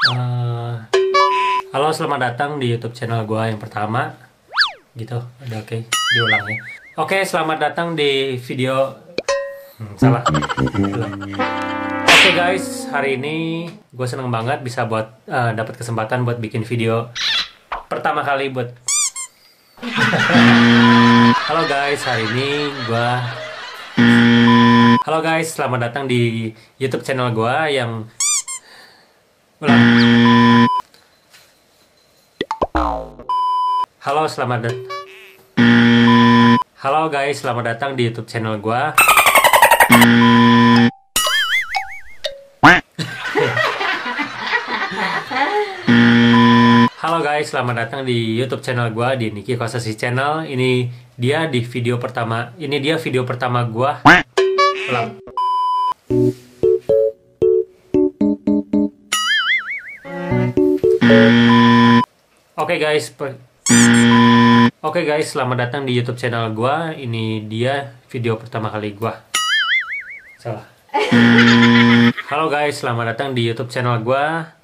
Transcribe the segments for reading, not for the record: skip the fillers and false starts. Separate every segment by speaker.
Speaker 1: Eh, Halo, selamat datang di YouTube channel gue yang pertama. Gitu, udah oke, diulang ya. Oke, selamat datang di video. Salah. Oke guys, hari ini gue seneng banget bisa dapat kesempatan buat bikin video pertama kali buat. Halo guys, hari ini gue. Halo guys, selamat datang di YouTube channel gue yang. Halo, Halo guys, selamat datang di YouTube channel gua. Halo guys, selamat datang di YouTube channel gua di Niki Kosasi Channel. Ini dia video pertama gua. Ulang. Oke guys, selamat datang di YouTube channel gua. Ini dia video pertama kali gua. Salah. Halo guys, selamat datang di YouTube channel gua.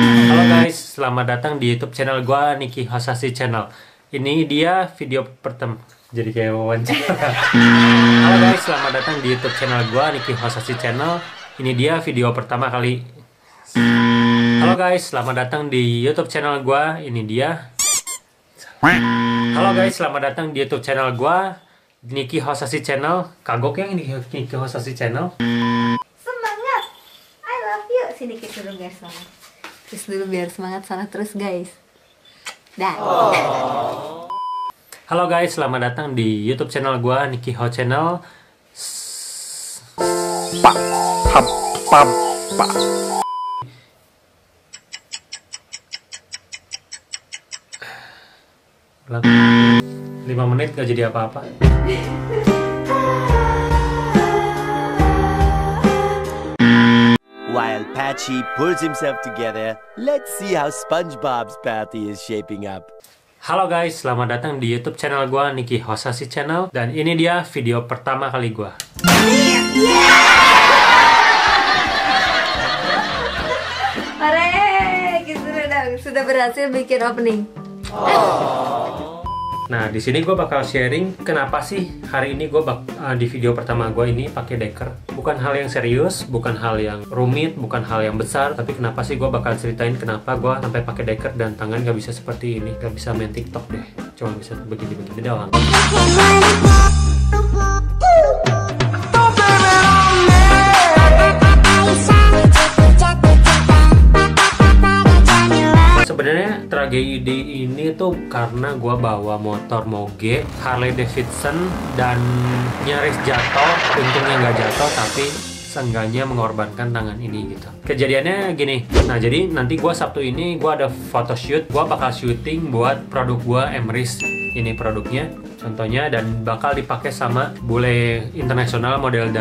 Speaker 1: Halo guys, selamat datang di YouTube channel gua, Niki Kosasi Channel. Ini dia video pertama. Jadi kayak wawancara. Halo guys, selamat datang di YouTube channel gua, Niki Kosasi Channel. Ini dia video pertama kali. Halo guys, selamat datang di YouTube channel gua. Ini dia. Halo guys, selamat datang di YouTube channel gua, Niki Kosasi Channel. Kagok yang ini Niki Kosasi Channel.
Speaker 2: Semangat, I love you. Sini kita dulu biar semangat. Terus dulu biar semangat terus guys. Dah.
Speaker 1: Halo guys, selamat datang di YouTube channel gua, Niki Ho Channel. Pak. 5 menit gak jadi apa-apa.
Speaker 3: While Patchy pulls himself together, let's see how SpongeBob's party is shaping up.
Speaker 1: Halo guys, selamat datang di YouTube channel gua, Niki Kosasi Channel. Dan ini dia video pertama kali gua.
Speaker 2: Hore, gitu sudah berhasil bikin opening.
Speaker 1: Nah, di sini gue bakal sharing kenapa sih hari ini gue di video pertama gue ini pakai deker. Bukan hal yang serius, bukan hal yang rumit, bukan hal yang besar, tapi kenapa sih gue bakal ceritain kenapa gue sampai pakai deker dan tangan gak bisa seperti ini, gak bisa main TikTok deh, cuma bisa begini-begini doang. Sebenarnya tragedi ini tuh karena gue bawa motor moge Harley Davidson dan nyaris jatuh. Untungnya nggak jatuh, tapi seenggaknya mengorbankan tangan ini gitu. Kejadiannya gini. Nah, jadi nanti gue Sabtu ini gue ada photoshoot. Gue bakal syuting buat produk gue, Emrys. Ini produknya contohnya, dan bakal dipakai sama bule internasional model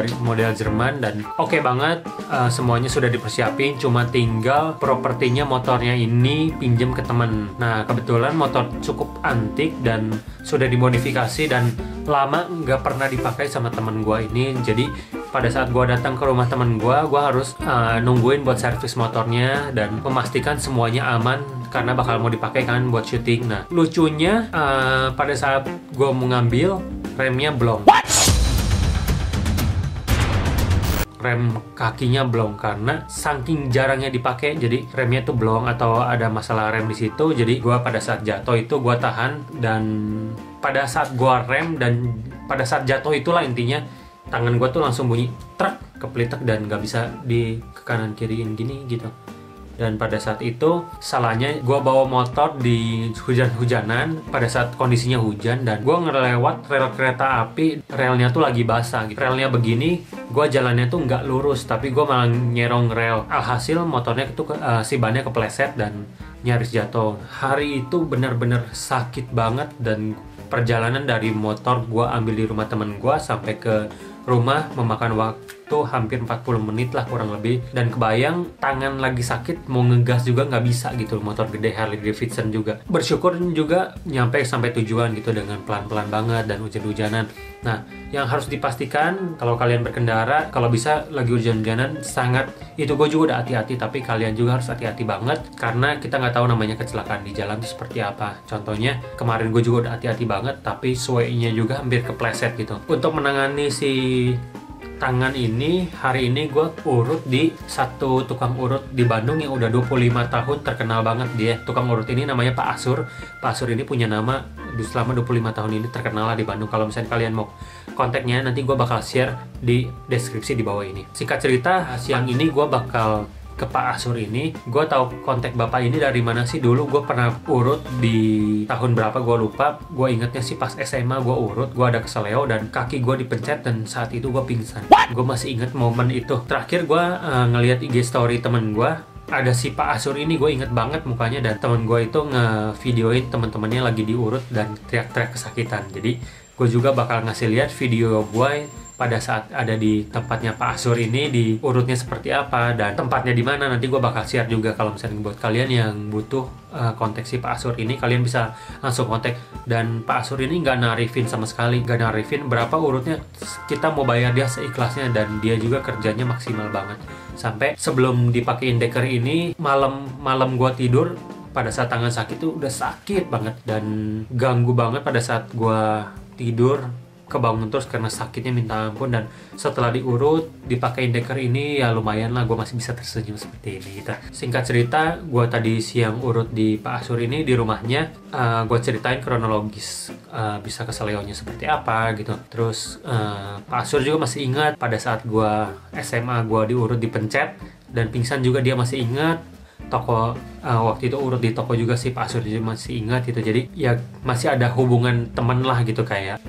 Speaker 1: Jerman. Dan oke banget, semuanya sudah dipersiapin, cuma tinggal propertinya motornya ini pinjem ke temen. Nah, kebetulan motor cukup antik dan sudah dimodifikasi dan lama nggak pernah dipakai sama temen gue ini. Jadi pada saat gue datang ke rumah temen gue harus nungguin buat servis motornya dan memastikan semuanya aman karena bakal mau dipakai kan buat syuting. Nah, lucunya pada saat gue mau ngambil, remnya blong. Rem kakinya blong karena saking jarangnya dipakai, jadi remnya tuh blong atau ada masalah rem di situ. Jadi gue pada saat jatuh itu gue tahan, dan pada saat gue rem dan pada saat jatuh itulah intinya tangan gue tuh langsung bunyi truk, kepelitek dan gak bisa di ke kanan kiriin gini gitu. Dan pada saat itu salahnya gue bawa motor di hujan-hujanan pada saat kondisinya hujan, dan gue ngelewat rel kereta api, relnya tuh lagi basah gitu. Relnya begini, gue jalannya tuh nggak lurus tapi gue malah nyerong rel. Alhasil motornya tuh si bannya kepleset dan nyaris jatuh. Hari itu benar-benar sakit banget, dan perjalanan dari motor gue ambil di rumah temen gue sampai ke rumah memakan waktu waktu hampir 40 menit lah kurang lebih. Dan kebayang tangan lagi sakit mau ngegas juga nggak bisa gitu, motor gede Harley Davidson juga. Bersyukur juga nyampe sampai tujuan gitu dengan pelan-pelan banget dan hujan-hujanan. Nah, yang harus dipastikan kalau kalian berkendara, kalau bisa lagi hujan-hujanan sangat, itu gue juga udah hati-hati, tapi kalian juga harus hati-hati banget karena kita nggak tahu namanya kecelakaan di jalan itu seperti apa. Contohnya kemarin gue juga udah hati-hati banget, tapi sway-nya juga hampir kepleset gitu. Untuk menangani si tangan ini, hari ini gue urut di satu tukang urut di Bandung yang udah 25 tahun, terkenal banget dia. Tukang urut ini namanya Pak Asur. Pak Asur ini punya nama selama 25 tahun ini, terkenal lah di Bandung. Kalau misalnya kalian mau kontaknya, nanti gue bakal share di deskripsi di bawah ini. Singkat cerita, siang ini gue bakal ke Pak Asur ini. Gue tahu kontak bapak ini dari mana sih? Dulu gue pernah urut di tahun berapa gue lupa. Gue ingetnya sih pas SMA gue urut, gue ada keseleo dan kaki gue dipencet dan saat itu gue pingsan. Gue masih inget momen itu. Terakhir gue ngeliat IG story temen gue, ada si Pak Asur ini, gue inget banget mukanya, dan temen gue itu ngevideoin temen-temennya lagi diurut dan teriak-teriak kesakitan. Jadi gue juga bakal ngasih lihat video gue pada saat ada di tempatnya Pak Asur ini, di urutnya seperti apa dan tempatnya di mana. Nanti gue bakal share juga. Kalau misalnya buat kalian yang butuh kontak si Pak Asur ini, kalian bisa langsung kontak. Dan Pak Asur ini nggak narifin sama sekali, nggak narifin berapa urutnya, kita mau bayar dia seikhlasnya, dan dia juga kerjanya maksimal banget. Sampai sebelum dipakein deker ini, malam gue tidur pada saat tangan sakit itu udah sakit banget dan ganggu banget pada saat gue tidur, kebangun terus karena sakitnya minta ampun. Dan setelah diurut, dipakein deker ini, ya lumayan lah gue masih bisa tersenyum seperti ini gitu. Singkat cerita, gue tadi siang urut di Pak Asur ini di rumahnya. Gue ceritain kronologis bisa keseleonya seperti apa gitu. Terus Pak Asur juga masih ingat pada saat gue SMA gue diurut dipencet dan pingsan juga, dia masih ingat. Toko waktu itu urut di toko juga sih Pak Asur juga masih ingat gitu. Jadi ya masih ada hubungan teman lah gitu, kayak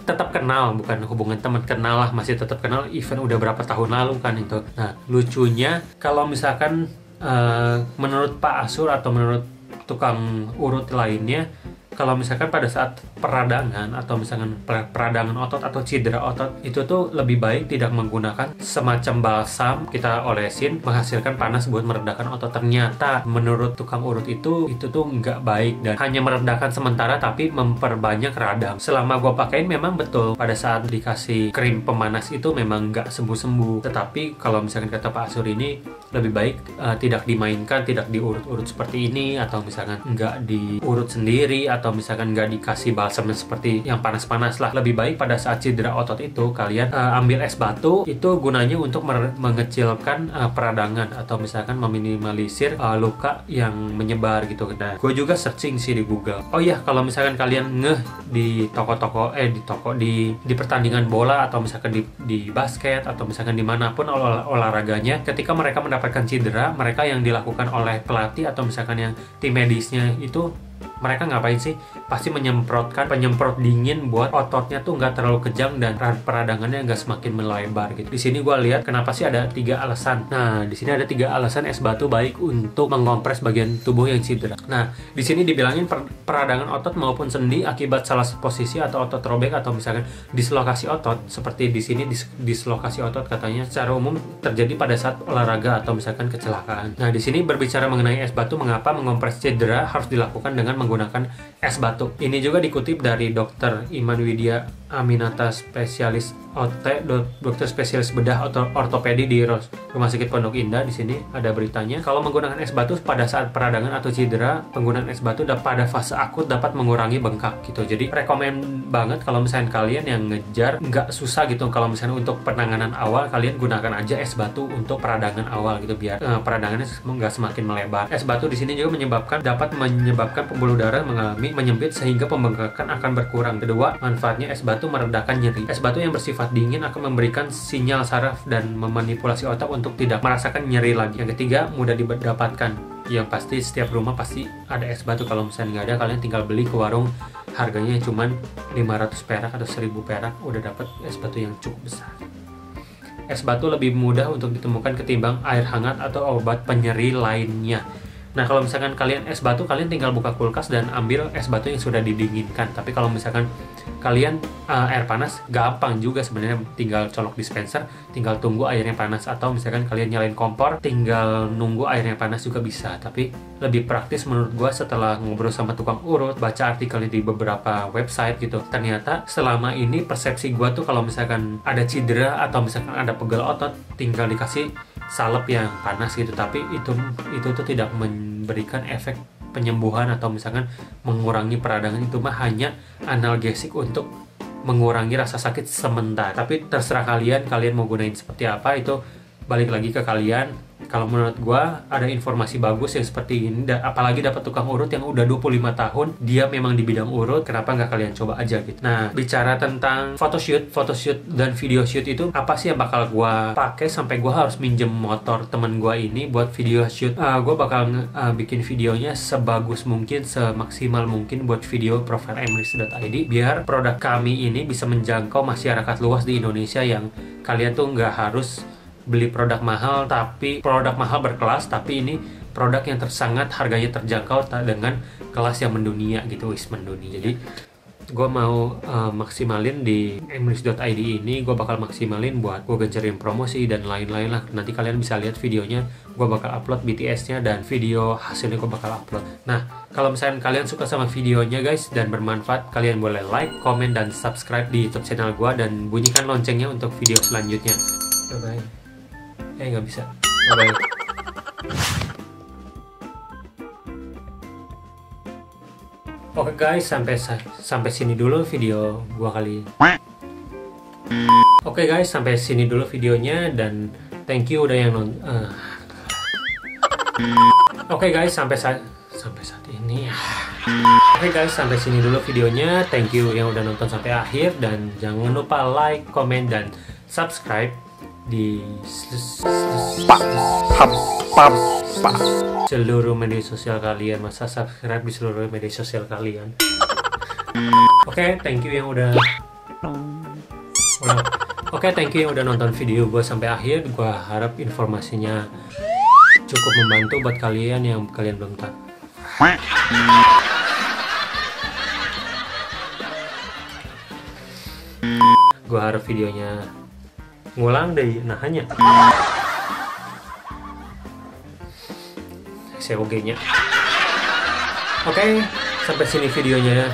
Speaker 1: tetap kenal, bukan hubungan teman, kenal lah, masih tetap kenal even udah berapa tahun lalu kan itu. Nah, lucunya kalau misalkan menurut Pak Asur atau menurut tukang urut lainnya, kalau misalkan pada saat peradangan atau misalkan peradangan otot atau cedera otot, itu tuh lebih baik tidak menggunakan semacam balsam kita olesin menghasilkan panas buat meredakan otot. Ternyata menurut tukang urut itu tuh nggak baik dan hanya meredakan sementara tapi memperbanyak radang. Selama gue pakein memang betul pada saat dikasih krim pemanas itu memang nggak sembuh-sembuh. Tetapi kalau misalkan kata Pak Asur ini lebih baik tidak dimainkan, tidak diurut-urut seperti ini, atau misalkan nggak diurut sendiri, atau misalkan nggak dikasih balsam seperti yang panas-panas lah. Lebih baik pada saat cedera otot itu kalian ambil es batu, itu gunanya untuk mengecilkan peradangan atau misalkan meminimalisir luka yang menyebar gitu. Nah, gue juga searching sih di Google. Oh iya, kalau misalkan kalian ngeh di toko-toko di pertandingan bola atau misalkan di basket atau misalkan dimanapun olahraganya, ketika mereka mendapatkan cedera, mereka yang dilakukan oleh pelatih atau misalkan yang tim medisnya itu, mereka ngapain sih? Pasti menyemprotkan penyemprot dingin buat ototnya tuh nggak terlalu kejang dan peradangannya nggak semakin melebar gitu. Di sini gue lihat kenapa sih ada 3 alasan. Nah, di sini ada 3 alasan es batu baik untuk mengompres bagian tubuh yang cedera. Nah, di sini dibilangin peradangan otot maupun sendi akibat salah posisi atau otot robek atau misalkan dislokasi otot. Seperti di sini dislokasi otot katanya secara umum terjadi pada saat olahraga atau misalkan kecelakaan. Nah, di sini berbicara mengenai es batu, mengapa mengompres cedera harus dilakukan dengan menggunakan es batu. Ini juga dikutip dari Dr. Iman Widya Aminata, spesialis OT, dokter spesialis bedah ortopedi di Rumah Sakit Pondok Indah. Di sini ada beritanya, kalau menggunakan es batu pada saat peradangan atau cedera, penggunaan es batu pada fase akut dapat mengurangi bengkak gitu. Jadi rekomen banget kalau misalnya kalian yang ngejar nggak susah gitu, kalau misalnya untuk penanganan awal kalian gunakan aja es batu untuk peradangan awal gitu, biar peradangannya nggak semakin melebar. Es batu di sini juga dapat menyebabkan pembuluh darah mengalami menyempit sehingga pembengkakan akan berkurang. Kedua, manfaatnya es batu meredakan nyeri. Es batu yang bersifat dingin akan memberikan sinyal saraf dan memanipulasi otak untuk tidak merasakan nyeri lagi. Yang ketiga, mudah didapatkan. Yang pasti setiap rumah pasti ada es batu. Kalau misalnya nggak ada, kalian tinggal beli ke warung, harganya cuma 500 perak atau 1000 perak udah dapat es batu yang cukup besar. Es batu lebih mudah untuk ditemukan ketimbang air hangat atau obat penyeri lainnya. Nah, kalau misalkan kalian es batu, kalian tinggal buka kulkas dan ambil es batu yang sudah didinginkan. Tapi kalau misalkan kalian air panas, gampang juga sebenarnya, tinggal colok dispenser, tinggal tunggu airnya panas. Atau misalkan kalian nyalain kompor, tinggal nunggu airnya panas juga bisa. Tapi lebih praktis menurut gua setelah ngobrol sama tukang urut, baca artikelnya di beberapa website gitu, ternyata selama ini persepsi gua tuh kalau misalkan ada cedera atau misalkan ada pegel otot, tinggal dikasih salep yang panas gitu. Tapi itu tuh tidak memberikan efek penyembuhan atau misalkan mengurangi peradangan. Itu mah hanya analgesik untuk mengurangi rasa sakit sementara. Tapi terserah kalian mau gunain seperti apa, itu balik lagi ke kalian. Kalau menurut gua ada informasi bagus yang seperti ini, apalagi dapat tukang urut yang udah 25 tahun, dia memang di bidang urut, kenapa nggak kalian coba aja gitu. Nah, bicara tentang photoshoot dan video shoot itu, apa sih yang bakal gua pakai sampai gua harus minjem motor temen gua ini buat video shoot. Gua bakal bikin videonya sebagus mungkin, semaksimal mungkin buat video profile emrys.id, biar produk kami ini bisa menjangkau masyarakat luas di Indonesia, yang kalian tuh nggak harus beli produk mahal, tapi produk mahal berkelas, tapi ini produk yang sangat harganya terjangkau dengan kelas yang mendunia gitu, mendunia. Jadi gue mau maksimalin di emrys.id ini, gue bakal maksimalin buat gue gencerin promosi dan lain-lain lah. Nanti kalian bisa lihat videonya, gue bakal upload BTS-nya dan video hasilnya gue bakal upload. Nah, kalau misalnya kalian suka sama videonya guys dan bermanfaat, kalian boleh like, komen, dan subscribe di YouTube channel gue, dan bunyikan loncengnya untuk video selanjutnya. Bye-bye. Nggak bisa. Bye-bye. Oke guys, sampai sini dulu video gua kali. Oke guys, sampai sini dulu videonya, dan thank you udah yang Oke guys, sampai saat ini. Oke guys, sampai sini dulu videonya. Thank you yang udah nonton sampai akhir, dan jangan lupa like, komen, dan subscribe di seluruh media sosial kalian. Masa subscribe di seluruh media sosial kalian. Oke, thank you yang udah thank you yang udah nonton video gue sampai akhir. Gue harap informasinya cukup membantu buat kalian yang kalian belum tahu. Gue harap videonya ngulang deh, nah hanya COG-nya. Oke, sampai sini videonya.